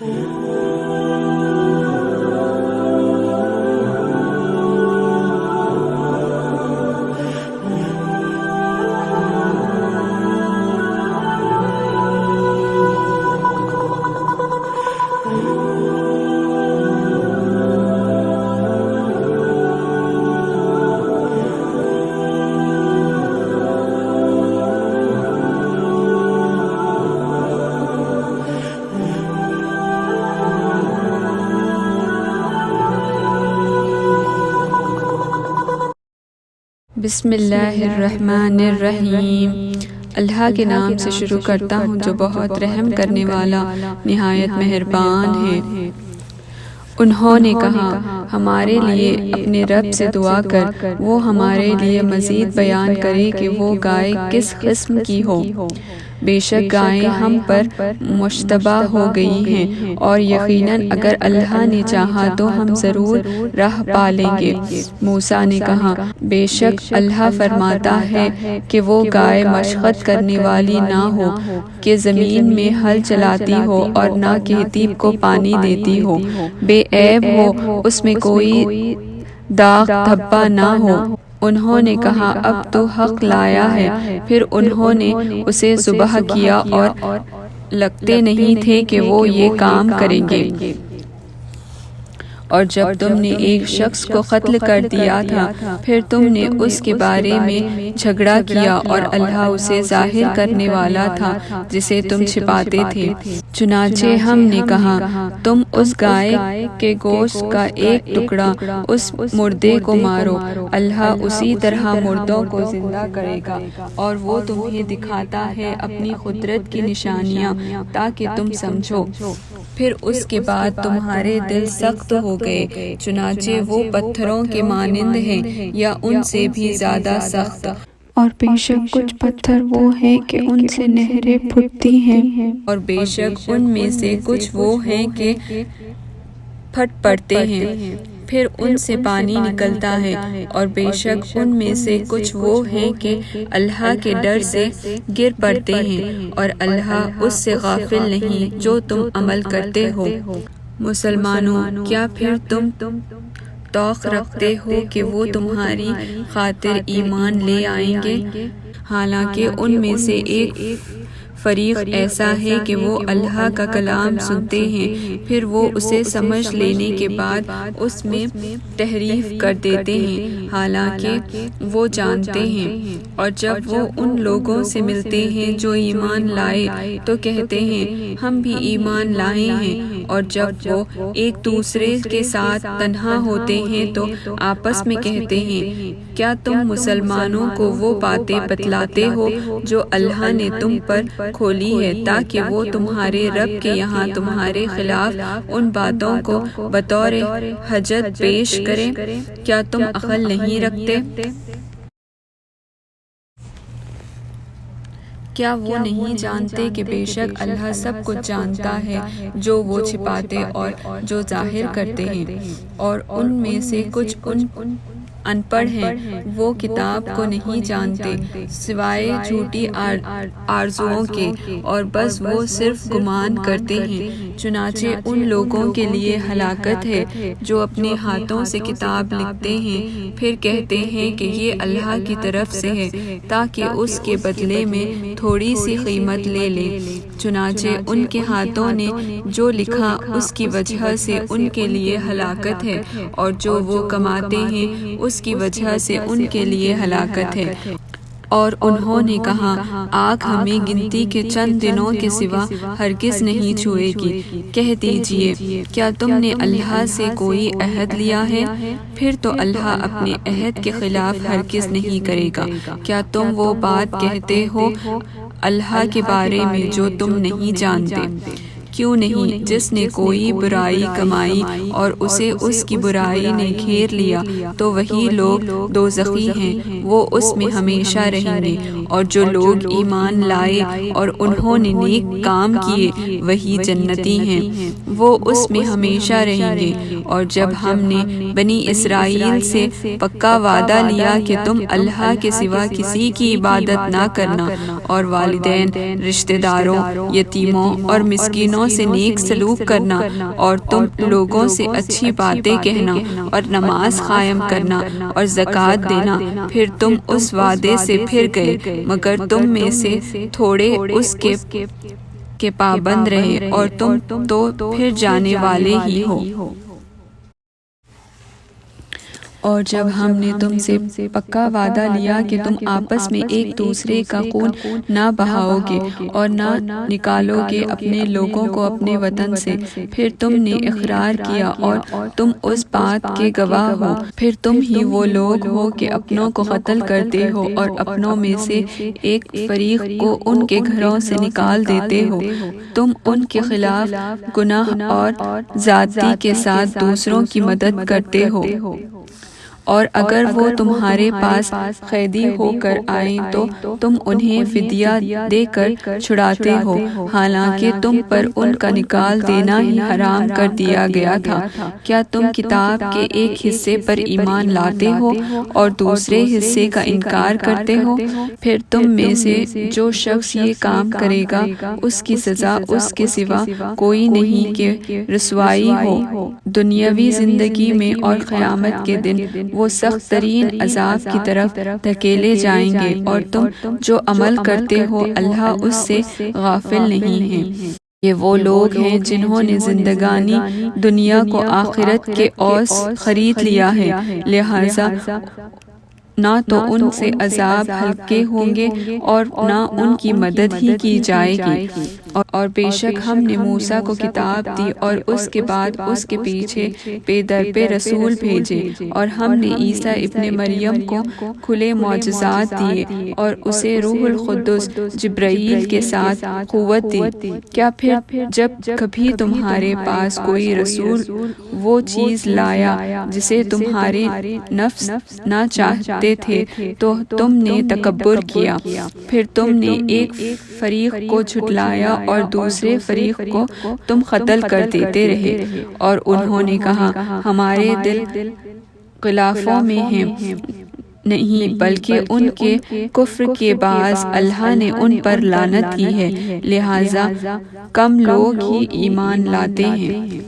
بسم اللہ الرحمن الرحیم۔ اللہ کے نام سے شروع کرتا ہوں جو بہت رحم کرنے والا نہایت مہربان ہے۔ انہوں نے کہا ہمارے لیے اپنے رب سے دعا کر، وہ ہمارے لیے مزید بیان کرے کہ وہ گائے کس قسم کی ہو۔ بے شک گائیں ہم پر مشتبہ ہو گئی ہیں، اور یقیناً اگر اللہ نے چاہا تو ہم ضرور راہ پا لیں گے۔ موسیٰ نے کہا بے شک اللہ فرماتا ہے کہ وہ گائے مشقت کرنے والی نہ ہو کہ زمین میں ہل چلاتی ہو، اور نہ کہتی کو پانی دیتی ہو، بے عیب ہو، اس میں کوئی داغ دھبا نہ ہو۔ انہوں نے کہا اب تو حق لایا ہے۔ پھر انہوں نے اسے ذبح کیا اور لگتے نہیں تھے کہ وہ یہ کام کریں گے۔ اور جب تم نے ایک شخص کو قتل کر دیا تھا، پھر تم نے اس کے بارے میں جھگڑا کیا، اور اللہ اسے ظاہر کرنے والا تھا جسے تم چھپاتے تھے۔ چنانچہ ہم نے کہا تم اس گائے کے گوشت کا ایک ٹکڑا اس مردے کو مارو، اللہ اسی طرح مردوں کو زندہ کرے گا، اور وہ تمہیں دکھاتا ہے اپنی قدرت کی نشانیاں تاکہ تم سمجھو۔ پھر اس کے بعد تمہارے دل سخت ہو گئے، چنانچہ وہ پتھروں کے مانند ہیں یا ان سے بھی زیادہ سخت۔ اور بے شک کچھ پتھر وہ ہیں کہ ان سے نہریں پھوٹتی ہیں، اور بے شک ان میں سے کچھ وہ ہیں کہ پھٹ پڑتے ہیں، پھر ان سے پانی نکلتا ہے، اور بے شک ان میں سے کچھ وہ ہیں کہ اللہ کے ڈر سے گر پڑتے ہیں، اور اللہ اس سے غافل نہیں جو تم عمل کرتے ہو۔ مسلمانوں، کیا پھر تم توقع رکھتے ہو کہ وہ تمہاری خاطر ایمان لے آئیں گے؟ حالانکہ ان میں سے ایک فریق ایسا ہے کہ وہ اللہ کا کلام سنتے ہیں، پھر وہ اسے سمجھ لینے کے بعد اس میں تحریف کر دیتے ہیں، حالانکہ وہ جانتے ہیں۔ اور جب وہ ان لوگوں سے ملتے ہیں جو ایمان لائے تو کہتے ہیں ہم بھی ایمان لائے ہیں، اور جب وہ ایک دوسرے کے ساتھ تنہا ہوتے ہیں تو آپس میں کہتے ہیں کیا تم مسلمانوں کو وہ باتیں بتلاتے ہو جو اللہ نے تم پر کھولی ہے تاکہ وہ تمہارے رب کے یہاں تمہارے خلاف ان باتوں کو بطور حجت پیش کریں؟ کیا تم عقل نہیں رکھتے؟ کیا وہ نہیں جانتے کہ بے شک اللہ سب کچھ جانتا ہے، جو وہ چھپاتے اور جو ظاہر کرتے ہیں؟ اور ان میں سے کچھ ان پڑھ ہیں، وہ کتاب کو نہیں جانتے سوائے جھوٹی آرزوؤں کے، اور بس وہ صرف گمان کرتے ہیں۔ چنانچہ ان لوگوں کے لیے ہلاکت ہے جو اپنے ہاتھوں سے کتاب لکھتے ہیں، پھر کہتے ہیں کہ یہ اللہ کی طرف سے ہے تاکہ اس کے بدلے میں تھوڑی سی قیمت لے لیں۔ چنانچہ ان کے ہاتھوں نے جو لکھا اس کی وجہ سے ان کے لیے ہلاکت ہے، اور جو وہ کماتے ہیں اس کی وجہ سے ان کے لیے ہلاکت ہے۔ اور انہوں نے کہا آگ ہمیں گنتی کے چند دنوں کے سوا ہرگز نہیں چھوئے گی۔ کہہ دیجئے کیا تم نے اللہ سے کوئی عہد لیا ہے؟ پھر تو اللہ اپنے عہد کے خلاف ہرگز نہیں کرے گا۔ کیا تم وہ بات کہتے ہو اللہ کے بارے میں جو تم نہیں جانتے؟ کیوں نہیں، جس نے کوئی برائی کمائی اور اسے اس کی برائی نے گھیر لیا تو وہی لوگ دوزخی ہیں، وہ اس میں ہمیشہ رہیں گے۔ اور جو لوگ ایمان لائے اور انہوں نے نیک کام کیے وہی جنتی ہیں، وہ اس میں ہمیشہ رہیں گے۔ اور جب ہم نے بنی اسرائیل سے پکا وعدہ لیا کہ تم اللہ کے سوا کسی کی عبادت نہ کرنا، اور والدین، رشتہ داروں، یتیموں اور مسکینوں سے نیک سلوک کرنا اور تم لوگوں سے اچھی باتیں کہنا اور نماز قائم کرنا اور زکوٰۃ دینا، پھر تم اس وعدے سے پھر گئے، مگر تم میں سے تھوڑے اس کے پابند رہے، اور تم تو پھر جانے والے ہی ہو۔ اور جب ہم نے تم سے پکا وعدہ لیا کہ تم آپس میں ایک دوسرے کا خون نہ بہاؤ گے اور نہ نکالو گے اپنے لوگوں کو اپنے وطن سے، پھر تم نے اقرار کیا اور تم اس بات کے گواہ ہو، پھر تم ہی وہ لوگ ہو کہ اپنوں کو قتل کرتے ہو اور اپنوں میں سے ایک فریق کو ان کے گھروں سے نکال دیتے ہو، تم ان کے خلاف گناہ اور زیادتی کے ساتھ دوسروں کی مدد کرتے ہو، اور اگر وہ تمہارے پاس قیدی ہو کر آئیں تو تم انہیں فدیہ دے کر چھڑاتے ہو، حالانکہ تم پر ان کا نکال دینا ہی حرام کر دیا گیا تھا۔ کیا تم کتاب کے ایک حصے پر ایمان لاتے ہو اور دوسرے حصے کا انکار کرتے ہو؟ پھر تم میں سے جو شخص یہ کام کرے گا اس کی سزا اس کے سوا کوئی نہیں کہ رسوائی ہو دنیاوی زندگی میں، اور قیامت کے دن وہ سخت ترین عذاب کی طرف دھکیلے جائیں گے، اور تم جو عمل کرتے ہو اللہ اس سے غافل نہیں ہے۔ یہ وہ لوگ ہیں جنہوں نے زندگانی دنیا کو آخرت کے عوض خرید لیا ہے، لہٰذا نہ تو ان سے عذاب ہلکے ہوں گے اور نہ ان کی مدد ہی کی جائے گی۔ اور بے شک ہم نے موسیٰ کو کتاب دی اور اس کے بعد اس کے پیچھے پے در پے رسول بھیجے، اور ہم نے عیسیٰ ابن مریم کو کھلے معجزات دیے اور اسے روح القدس جبرائیل کے ساتھ قوت دی۔ کیا پھر جب کبھی تمہارے پاس کوئی رسول وہ چیز لایا جسے تمہارے نفس نہ چاہتے تھے تو تم نے تکبر کیا، پھر تم نے ایک فریق کو جھٹلایا اور دوسرے فریق کو تم قتل کر دیتے رہے، اور انہوں نے کہا ہمارے دل غلافوں میں ہیں، نہیں بلکہ ان کے کفر کے باعث اللہ نے ان پر لعنت کی ہے، لہٰذا کم لوگ ہی ایمان لاتے ہیں۔